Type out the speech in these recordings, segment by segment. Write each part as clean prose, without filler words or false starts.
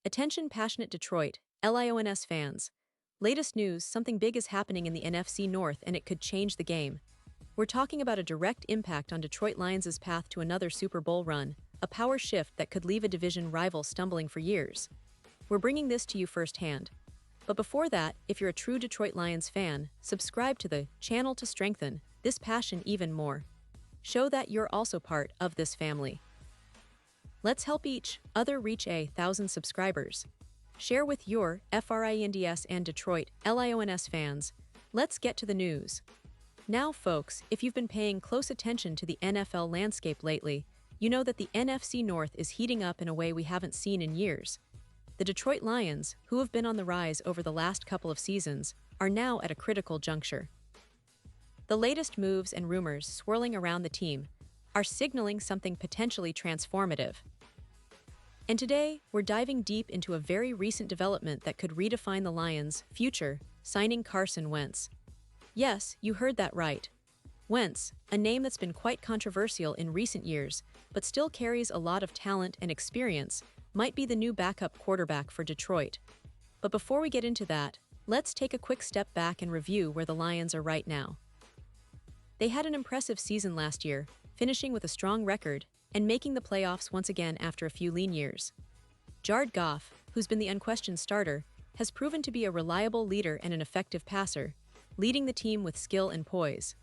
Attention passionate Detroit, Lions fans. Latest news, something big is happening in the NFC North and it could change the game. We're talking about a direct impact on Detroit Lions' path to another Super Bowl run, a power shift that could leave a division rival stumbling for years. We're bringing this to you firsthand. But before that, if you're a true Detroit Lions fan, subscribe to the channel to strengthen this passion even more. Show that you're also part of this family. Let's help each other reach 1,000 subscribers. Share with your FRINDS and Detroit Lions fans. Let's get to the news. Now, folks, if you've been paying close attention to the NFL landscape lately, you know that the NFC North is heating up in a way we haven't seen in years. The Detroit Lions, who have been on the rise over the last couple of seasons, are now at a critical juncture. The latest moves and rumors swirling around the team are signaling something potentially transformative. And today, we're diving deep into a very recent development that could redefine the Lions' future, signing Carson Wentz. Yes, you heard that right. Wentz, a name that's been quite controversial in recent years, but still carries a lot of talent and experience, might be the new backup quarterback for Detroit. But before we get into that, let's take a quick step back and review where the Lions are right now. They had an impressive season last year, finishing with a strong record and making the playoffs once again after a few lean years. Jared Goff, who's been the unquestioned starter, has proven to be a reliable leader and an effective passer, leading the team with skill and poise.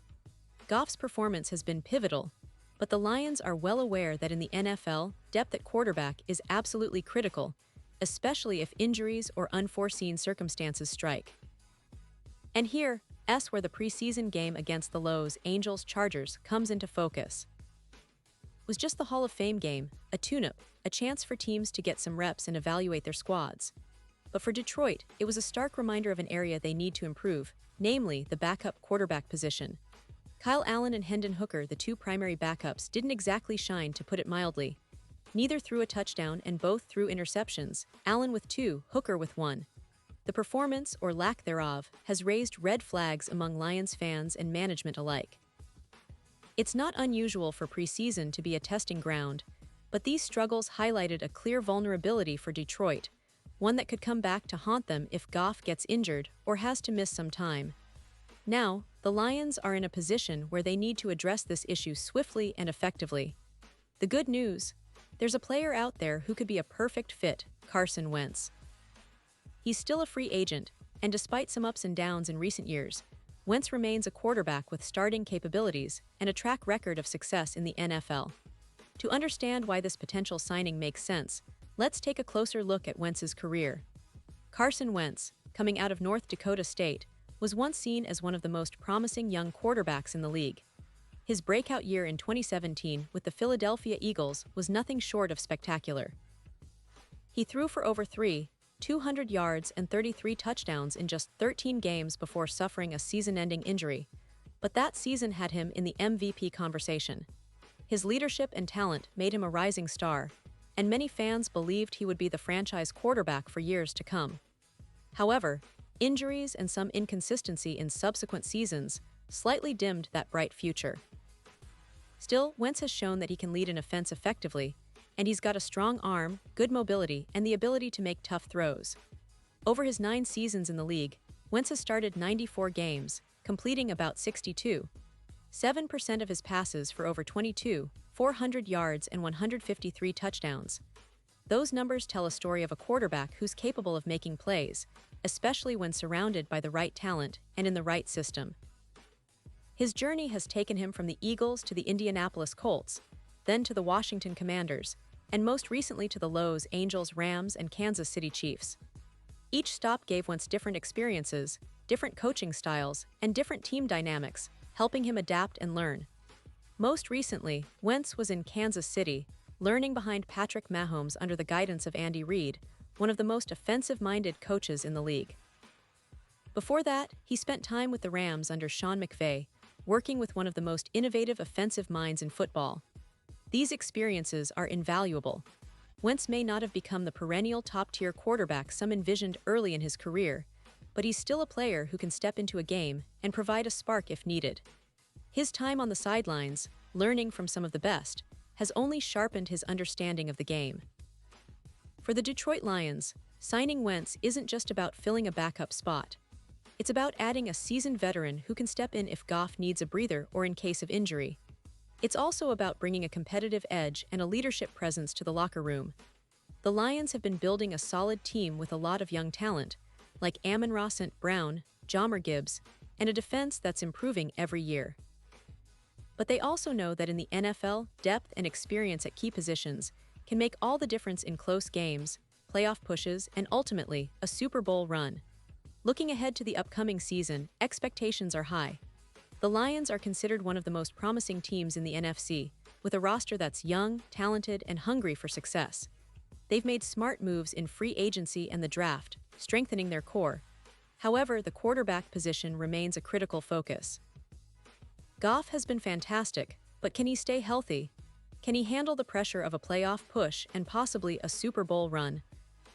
Goff's performance has been pivotal, but the Lions are well aware that in the NFL, depth at quarterback is absolutely critical, especially if injuries or unforeseen circumstances strike. And here's where the preseason game against the Los Angeles Chargers comes into focus. It was just the Hall of Fame game, a tune-up, a chance for teams to get some reps and evaluate their squads. But for Detroit, it was a stark reminder of an area they need to improve, namely the backup quarterback position. Kyle Allen and Hendon Hooker, the two primary backups, didn't exactly shine, to put it mildly. Neither threw a touchdown and both threw interceptions, Allen with 2, Hooker with 1. The performance, or lack thereof, has raised red flags among Lions fans and management alike. It's not unusual for preseason to be a testing ground, but these struggles highlighted a clear vulnerability for Detroit, one that could come back to haunt them if Goff gets injured or has to miss some time. Now, the Lions are in a position where they need to address this issue swiftly and effectively. The good news: there's a player out there who could be a perfect fit, Carson Wentz. He's still a free agent, and despite some ups and downs in recent years, Wentz remains a quarterback with starting capabilities and a track record of success in the NFL. To understand why this potential signing makes sense, let's take a closer look at Wentz's career. Carson Wentz, coming out of North Dakota State, was once seen as one of the most promising young quarterbacks in the league. His breakout year in 2017 with the Philadelphia Eagles was nothing short of spectacular. He threw for over 200 yards and 33 touchdowns in just 13 games before suffering a season-ending injury, but that season had him in the MVP conversation. His leadership and talent made him a rising star, and many fans believed he would be the franchise quarterback for years to come. However, injuries and some inconsistency in subsequent seasons slightly dimmed that bright future. Still, Wentz has shown that he can lead an offense effectively, and he's got a strong arm, good mobility, and the ability to make tough throws. Over his 9 seasons in the league, Wentz has started 94 games, completing about 7% of his passes for over 400 yards and 153 touchdowns. Those numbers tell a story of a quarterback who's capable of making plays, especially when surrounded by the right talent and in the right system. His journey has taken him from the Eagles to the Indianapolis Colts, then to the Washington Commanders, and most recently to the Los Angeles Rams and Kansas City Chiefs. Each stop gave Wentz different experiences, different coaching styles, and different team dynamics, helping him adapt and learn. Most recently, Wentz was in Kansas City, learning behind Patrick Mahomes under the guidance of Andy Reid, one of the most offensive-minded coaches in the league. Before that, he spent time with the Rams under Sean McVay, working with one of the most innovative offensive minds in football. These experiences are invaluable. Wentz may not have become the perennial top-tier quarterback some envisioned early in his career, but he's still a player who can step into a game and provide a spark if needed. His time on the sidelines, learning from some of the best, has only sharpened his understanding of the game. For the Detroit Lions, signing Wentz isn't just about filling a backup spot. It's about adding a seasoned veteran who can step in if Goff needs a breather or in case of injury. It's also about bringing a competitive edge and a leadership presence to the locker room. The Lions have been building a solid team with a lot of young talent, like Amon-Ra St. Brown, Jahmyr Gibbs, and a defense that's improving every year. But they also know that in the NFL, depth and experience at key positions can make all the difference in close games, playoff pushes, and ultimately, a Super Bowl run. Looking ahead to the upcoming season, expectations are high. The Lions are considered one of the most promising teams in the NFC, with a roster that's young, talented, and hungry for success. They've made smart moves in free agency and the draft, strengthening their core. However, the quarterback position remains a critical focus. Goff has been fantastic, but can he stay healthy? Can he handle the pressure of a playoff push and possibly a Super Bowl run?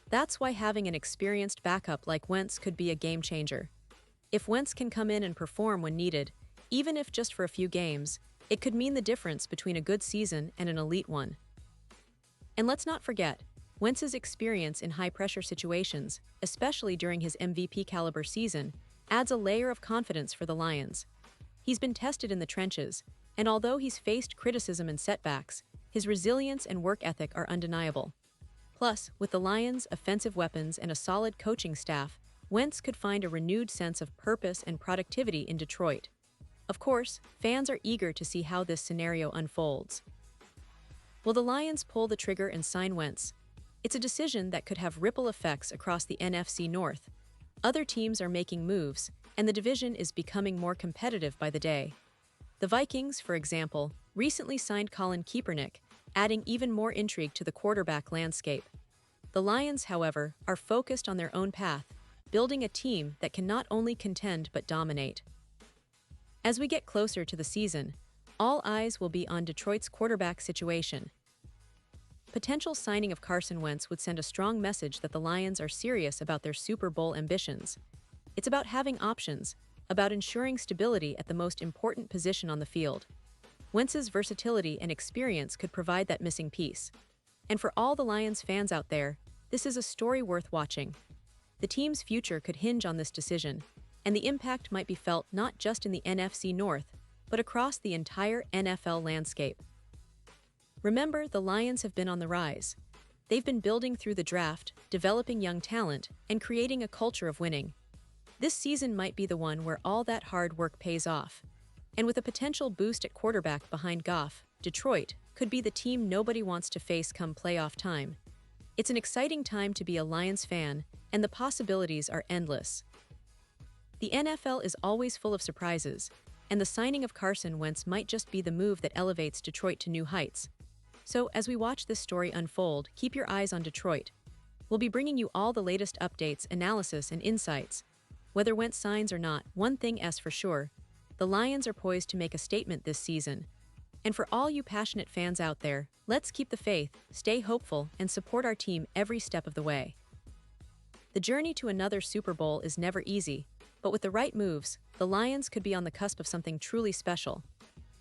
That's why having an experienced backup like Wentz could be a game changer. If Wentz can come in and perform when needed, even if just for a few games, it could mean the difference between a good season and an elite one. And let's not forget, Wentz's experience in high-pressure situations, especially during his MVP-caliber season, adds a layer of confidence for the Lions. He's been tested in the trenches, and although he's faced criticism and setbacks, his resilience and work ethic are undeniable. Plus, with the Lions' offensive weapons and a solid coaching staff, Wentz could find a renewed sense of purpose and productivity in Detroit. Of course, fans are eager to see how this scenario unfolds. Will the Lions pull the trigger and sign Wentz? It's a decision that could have ripple effects across the NFC North. Other teams are making moves, and the division is becoming more competitive by the day. The Vikings, for example, recently signed Colin Kaepernick, adding even more intrigue to the quarterback landscape. The Lions, however, are focused on their own path, building a team that can not only contend but dominate. As we get closer to the season, all eyes will be on Detroit's quarterback situation. Potential signing of Carson Wentz would send a strong message that the Lions are serious about their Super Bowl ambitions. It's about having options, about ensuring stability at the most important position on the field. Wentz's versatility and experience could provide that missing piece. And for all the Lions fans out there, this is a story worth watching. The team's future could hinge on this decision, and the impact might be felt not just in the NFC North, but across the entire NFL landscape. Remember, the Lions have been on the rise. They've been building through the draft, developing young talent, and creating a culture of winning. This season might be the one where all that hard work pays off. And with a potential boost at quarterback behind Goff, Detroit could be the team nobody wants to face come playoff time. It's an exciting time to be a Lions fan, and the possibilities are endless. The NFL is always full of surprises, and the signing of Carson Wentz might just be the move that elevates Detroit to new heights. So, as we watch this story unfold, keep your eyes on Detroit. We'll be bringing you all the latest updates, analysis, and insights. Whether Wentz signs or not, one thing is for sure: the Lions are poised to make a statement this season. And for all you passionate fans out there, let's keep the faith, stay hopeful, and support our team every step of the way. The journey to another Super Bowl is never easy, but with the right moves, the Lions could be on the cusp of something truly special.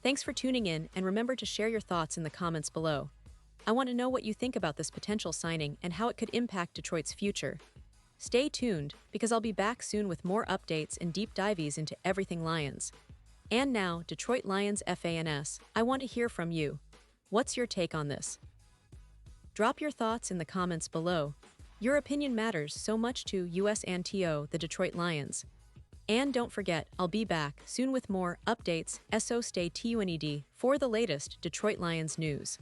Thanks for tuning in, and remember to share your thoughts in the comments below. I want to know what you think about this potential signing and how it could impact Detroit's future. Stay tuned, because I'll be back soon with more updates and deep dives into everything Lions. And now, Detroit Lions fans, I want to hear from you. What's your take on this? Drop your thoughts in the comments below. Your opinion matters so much to us and to the Detroit Lions. And don't forget, I'll be back soon with more updates, so stay tuned for the latest Detroit Lions news.